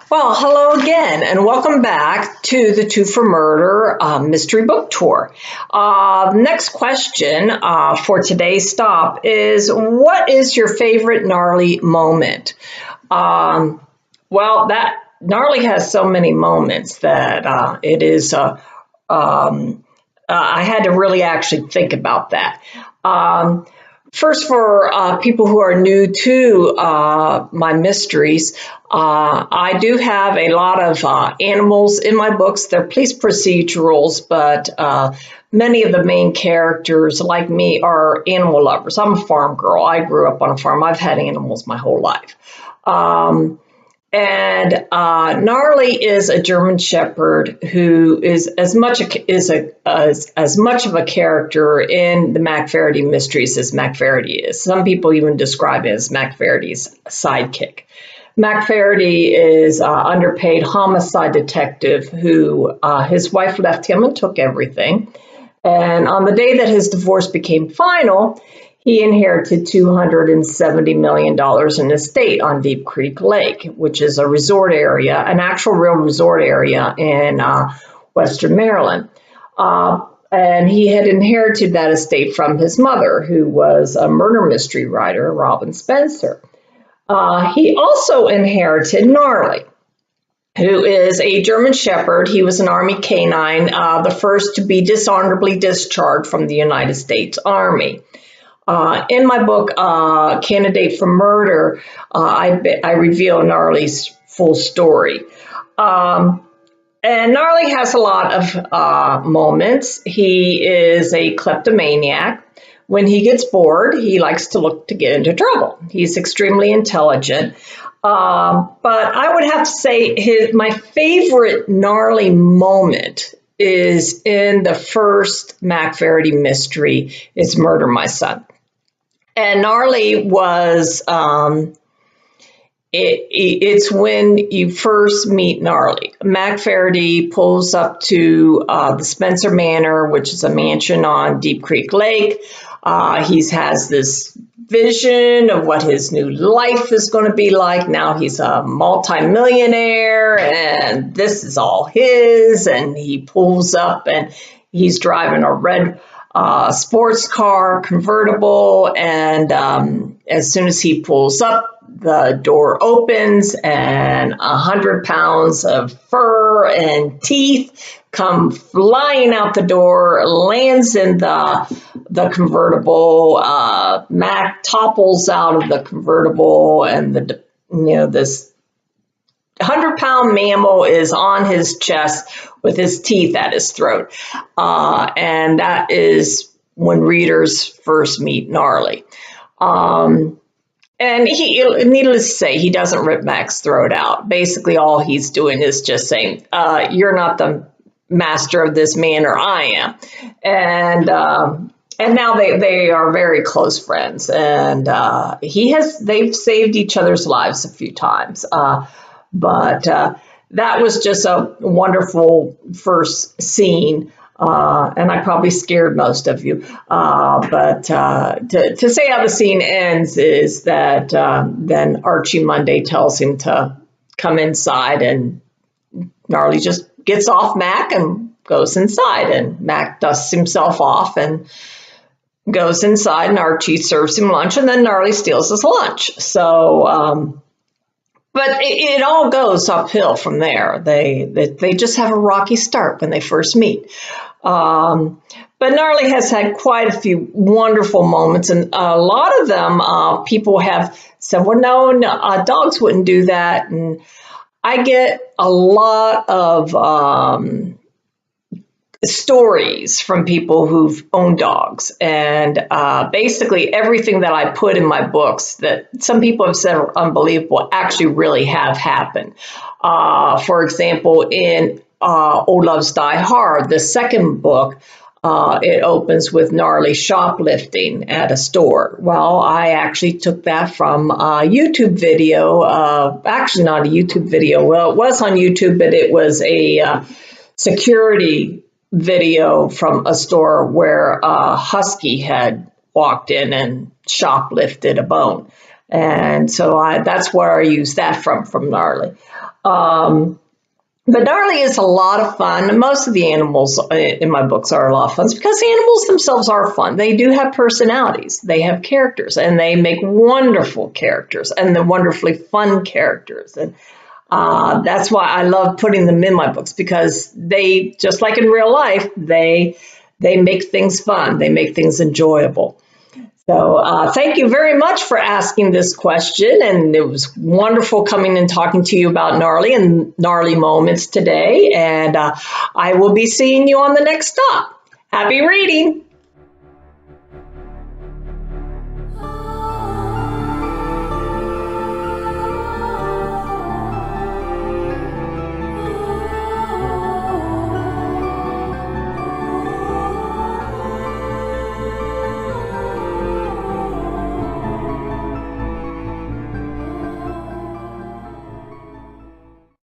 Well, hello again, and welcome back to the Two for Murder Mystery Book Tour. Next question for today's stop is, what is your favorite Gnarly moment? Well, that Gnarly has so many moments that it is, I had to really actually think about that. First, for people who are new to my mysteries, I do have a lot of animals in my books. They're police procedurals, but many of the main characters, like me, are animal lovers. I'm a farm girl. I grew up on a farm. I've had animals my whole life. And Gnarly is a German Shepherd who is as much of a character in the McFarity mysteries as McFarity is. Some people even describe it as McFarity's sidekick. McFarity is an underpaid homicide detective who his wife left him and took everything. And on the day that his divorce became final, he inherited $270 million in estate on Deep Creek Lake, which is a resort area, an actual real resort area in Western Maryland. And he had inherited that estate from his mother, who was a murder mystery writer, Robin Spencer. He also inherited Gnarly, who is a German Shepherd. He was an Army canine, the first to be dishonorably discharged from the United States Army. In my book, Candidate for Murder, I reveal Gnarly's full story. And Gnarly has a lot of moments. He is a kleptomaniac. When he gets bored, he likes to look to get into trouble. He's extremely intelligent. But I would have to say my favorite Gnarly moment is in the first McFarity mystery, is Murder My Son. And Gnarly was, it's when you first meet Gnarly. McFarity pulls up to the Spencer Manor, which is a mansion on Deep Creek Lake. He has this vision of what his new life is going to be like. Now he's a multimillionaire and this is all his. And he pulls up and he's driving a red sports car convertible, and as soon as he pulls up, the door opens and 100 pounds of fur and teeth come flying out the door, lands in the convertible. Mac topples out of the convertible, and this 100-pound mammal is on his chest with his teeth at his throat. And that is when readers first meet Gnarly. And needless to say, he doesn't rip Mac's throat out. Basically, all he's doing is just saying, you're not the master of this manor, I am. And now they are very close friends. And they've saved each other's lives a few times. But that was just a wonderful first scene, and I probably scared most of you. But to say how the scene ends is that then Archie Monday tells him to come inside, and Gnarly just gets off Mac and goes inside, and Mac dusts himself off and goes inside, and Archie serves him lunch, and then Gnarly steals his lunch. So... But it all goes uphill from there. They just have a rocky start when they first meet. But Gnarly has had quite a few wonderful moments, and a lot of them people have said, well, no, dogs wouldn't do that. And I get a lot of stories from people who've owned dogs, and basically everything that I put in my books that some people have said are unbelievable actually really have happened. For example, in Old Loves Die Hard, the second book, it opens with Gnarly shoplifting at a store. Well, I actually took that from a YouTube video, actually not a YouTube video. Well, it was on YouTube, but it was a security video from a store where a husky had walked in and shoplifted a bone. And so that's where I use that from Gnarly. But Gnarly is a lot of fun. Most of the animals in my books are a lot of fun because the animals themselves are fun. They do have personalities. They have characters, and they make wonderful characters, and they're wonderfully fun characters. And that's why I love putting them in my books, because they, just like in real life, they make things fun. They make things enjoyable. So thank you very much for asking this question, and it was wonderful coming and talking to you about Gnarly and Gnarly moments today, and I will be seeing you on the next stop. Happy reading!